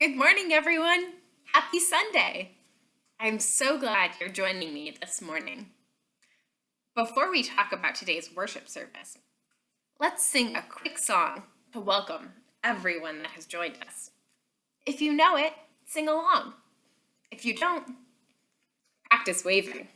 Good morning, everyone. Happy Sunday. I'm so glad you're joining me this morning. Before we talk about today's worship service, let's sing a quick song to welcome everyone that has joined us. If you know it, sing along. If you don't, practice waving.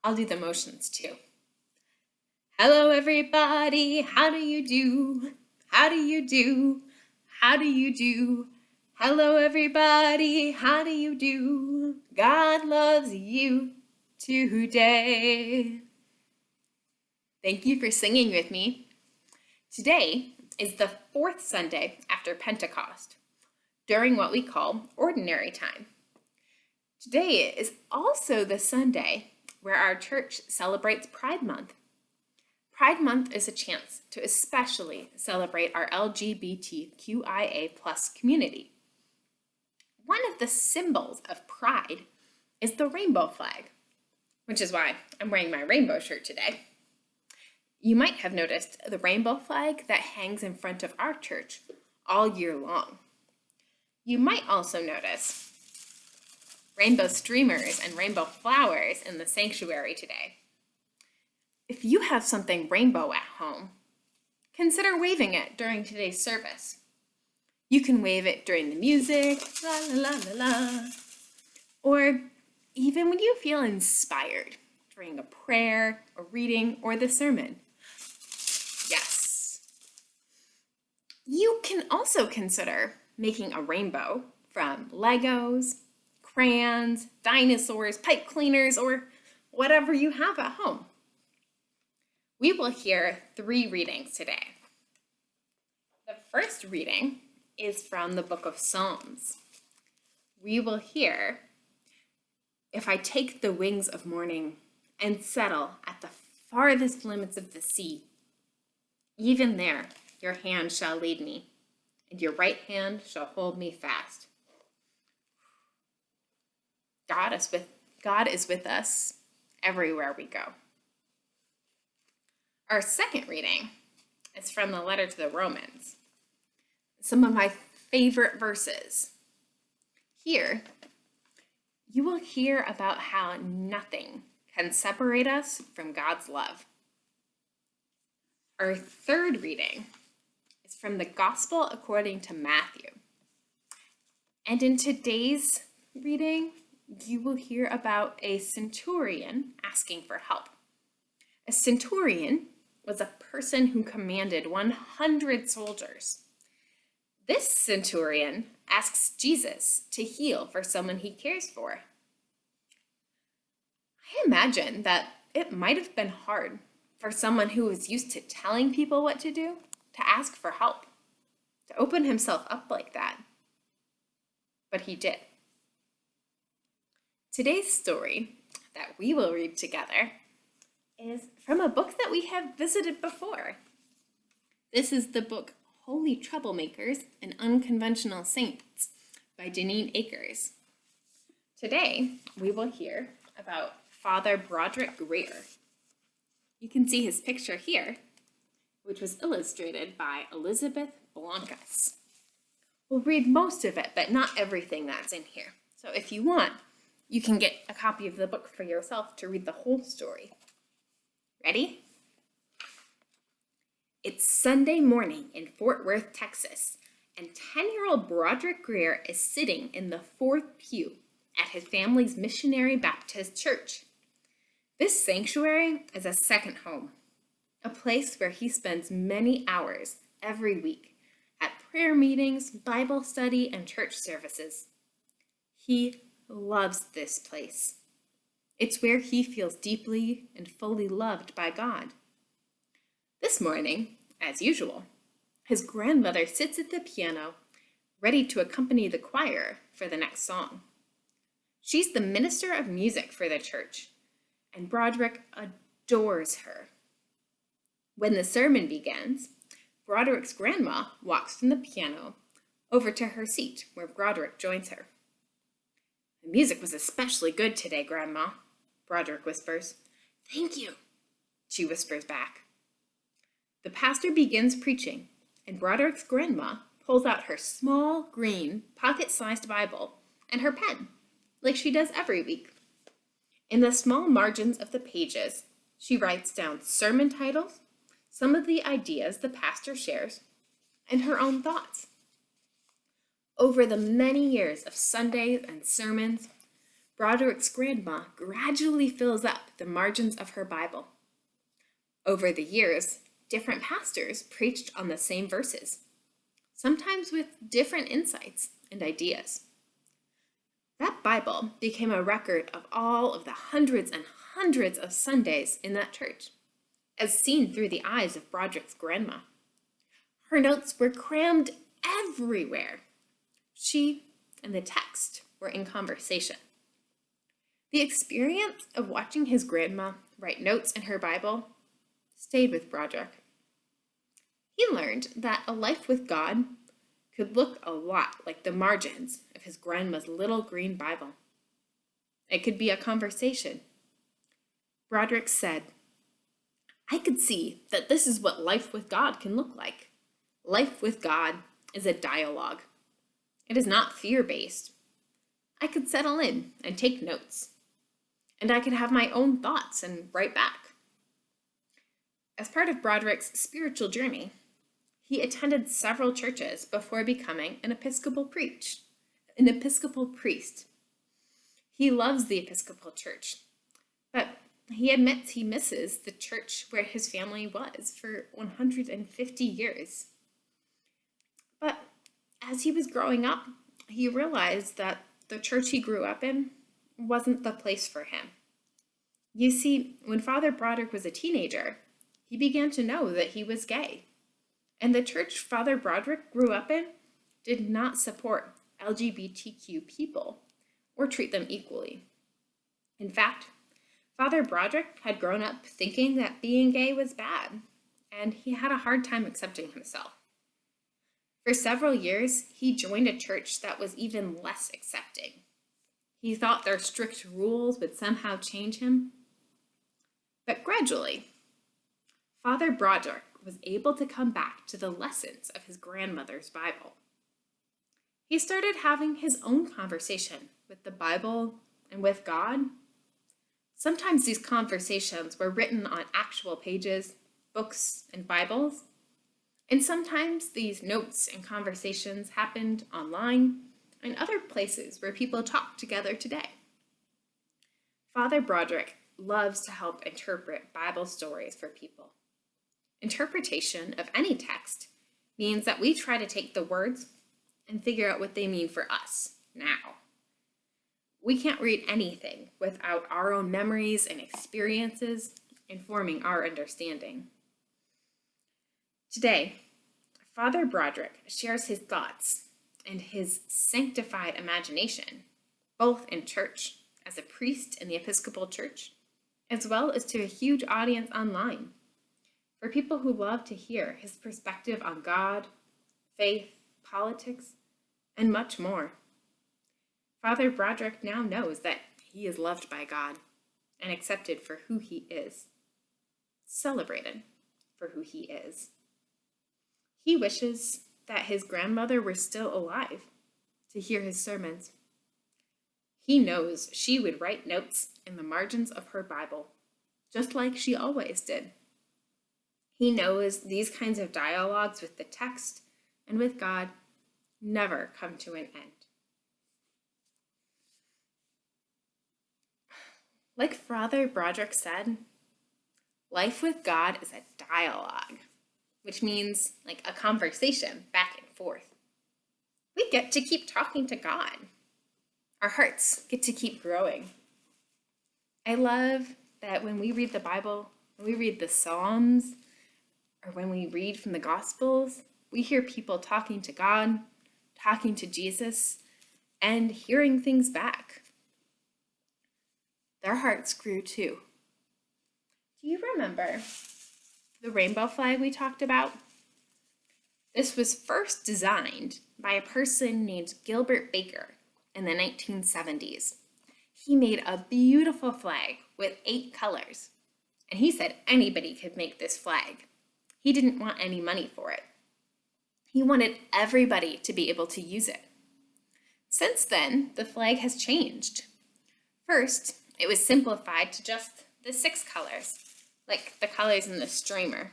I'll do the motions too. Hello, everybody. How do you do? How do you do? How do you do? Hello, everybody. How do you do? God loves you today. Thank you for singing with me. Today is the fourth Sunday after Pentecost, during what we call ordinary time. Today is also the Sunday where our church celebrates Pride Month. Pride Month is a chance to especially celebrate our LGBTQIA+ community. One of the symbols of pride is the rainbow flag, which is why I'm wearing my rainbow shirt today. You might have noticed the rainbow flag that hangs in front of our church all year long. You might also notice rainbow streamers and rainbow flowers in the sanctuary today. If you have something rainbow at home, consider waving it during today's service. You can wave it during the music, la la la la la, or even when you feel inspired during a prayer, a reading, or the sermon. Yes. You can also consider making a rainbow from Legos, crayons, dinosaurs, pipe cleaners, or whatever you have at home. We will hear 3 readings today. The first reading is from the book of Psalms. We will hear, "If I take the wings of morning and settle at the farthest limits of the sea, even there your hand shall lead me, and your right hand shall hold me fast." God is with us everywhere we go. Our second reading is from the letter to the Romans. Some of my favorite verses. Here, you will hear about how nothing can separate us from God's love. Our third reading is from the Gospel according to Matthew. And in today's reading, you will hear about a centurion asking for help. A centurion was a person who commanded 100 soldiers. This centurion asks Jesus to heal for someone he cares for. I imagine that it might have been hard for someone who was used to telling people what to do to ask for help, to open himself up like that. But he did. Today's story that we will read together is from a book that we have visited before. This is the book Holy Troublemakers and Unconventional Saints by Daneen Akers. Today, we will hear about Father Broderick Greer. You can see his picture here, which was illustrated by Elizabeth Blancas. We'll read most of it, but not everything that's in here. So if you want, you can get a copy of the book for yourself to read the whole story. Ready? It's Sunday morning in Fort Worth, Texas, and 10-year-old Broderick Greer is sitting in the 4th pew at his family's Missionary Baptist Church. This sanctuary is a second home, a place where he spends many hours every week at prayer meetings, Bible study, and church services. He loves this place. It's where he feels deeply and fully loved by God. This morning, as usual, his grandmother sits at the piano, ready to accompany the choir for the next song. She's the minister of music for the church, and Broderick adores her. When the sermon begins, Broderick's grandma walks from the piano over to her seat, where Broderick joins her. "The music was especially good today, Grandma," Broderick whispers. "Thank you," she whispers back. The pastor begins preaching, and Broderick's grandma pulls out her small, green, pocket-sized Bible and her pen, like she does every week. In the small margins of the pages, she writes down sermon titles, some of the ideas the pastor shares, and her own thoughts. Over the many years of Sundays and sermons, Broderick's grandma gradually fills up the margins of her Bible. Over the years, different pastors preached on the same verses, sometimes with different insights and ideas. That Bible became a record of all of the hundreds and hundreds of Sundays in that church, as seen through the eyes of Broderick's grandma. Her notes were crammed everywhere. She and the text were in conversation. The experience of watching his grandma write notes in her Bible stayed with Broderick. He learned that a life with God could look a lot like the margins of his grandma's little green Bible. It could be a conversation. Broderick said, "I could see that this is what life with God can look like. Life with God is a dialogue. It is not fear-based. I could settle in and take notes, and I could have my own thoughts and write back." As part of Broderick's spiritual journey, he attended several churches before becoming an Episcopal priest. He loves the Episcopal Church, but he admits he misses the church where his family was for 150 years. But as he was growing up, he realized that the church he grew up in wasn't the place for him. You see, when Father Broderick was a teenager, he began to know that he was gay. And the church Father Broderick grew up in did not support LGBTQ people or treat them equally. In fact, Father Broderick had grown up thinking that being gay was bad, and he had a hard time accepting himself. For several years, he joined a church that was even less accepting. He thought their strict rules would somehow change him. But gradually, Father Broderick was able to come back to the lessons of his grandmother's Bible. He started having his own conversation with the Bible and with God. Sometimes these conversations were written on actual pages, books, and Bibles, and sometimes these notes and conversations happened online and other places where people talk together today. Father Broderick loves to help interpret Bible stories for people. Interpretation of any text means that we try to take the words and figure out what they mean for us now. We can't read anything without our own memories and experiences informing our understanding. Today, Father Broderick shares his thoughts and his sanctified imagination, both in church as a priest in the Episcopal Church, as well as to a huge audience online, for people who love to hear his perspective on God, faith, politics, and much more. Father Broderick now knows that he is loved by God and accepted for who he is, celebrated for who he is. He wishes that his grandmother were still alive to hear his sermons. He knows she would write notes in the margins of her Bible, just like she always did. He knows these kinds of dialogues with the text and with God never come to an end. Like Father Broderick said, life with God is a dialogue, which means like a conversation back and forth. We get to keep talking to God. Our hearts get to keep growing. I love that when we read the Bible, when we read the Psalms, or when we read from the Gospels, we hear people talking to God, talking to Jesus, and hearing things back. Their hearts grew too. Do you remember the rainbow flag we talked about? This was first designed by a person named Gilbert Baker in the 1970s. He made a beautiful flag with 8 colors, and he said anybody could make this flag. He didn't want any money for it. He wanted everybody to be able to use it. Since then, the flag has changed. First, it was simplified to just the 6 colors, like the colors in the streamer.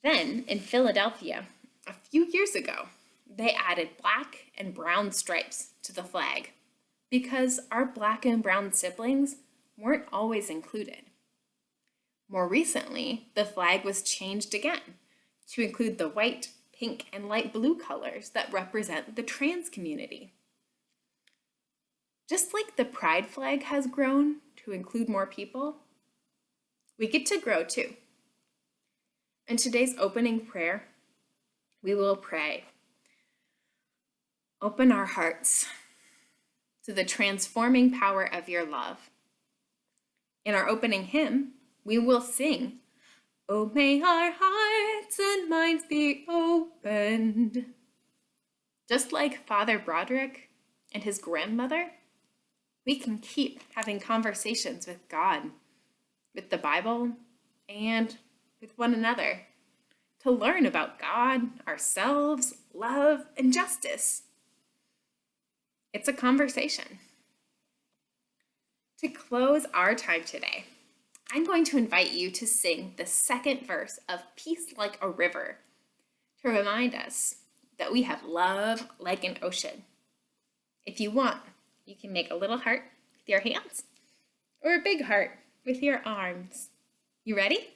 Then, in Philadelphia, a few years ago, they added black and brown stripes to the flag because our black and brown siblings weren't always included. More recently, the flag was changed again to include the white, pink, and light blue colors that represent the trans community. Just like the pride flag has grown to include more people, we get to grow too. In today's opening prayer, we will pray, "Open our hearts to the transforming power of your love." In our opening hymn, we will sing, "Oh, may our hearts and minds be opened." Just like Father Broderick and his grandmother, we can keep having conversations with God, with the Bible, and with one another to learn about God, ourselves, love, and justice. It's a conversation. To close our time today, I'm going to invite you to sing the second verse of Peace Like a River to remind us that we have love like an ocean. If you want, you can make a little heart with your hands or a big heart with your arms. You ready?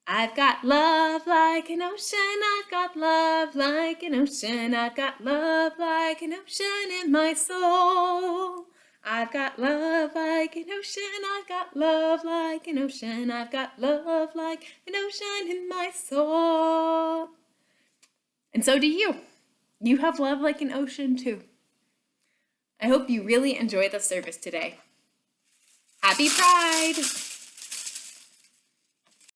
I've got love like an ocean, I've got love like an ocean, I've got love like an ocean in my soul. I've got love like an ocean, I've got love like an ocean, I've got love like an ocean in my soul. And so do you. You have love like an ocean too. I hope you really enjoy the service today. Happy Pride!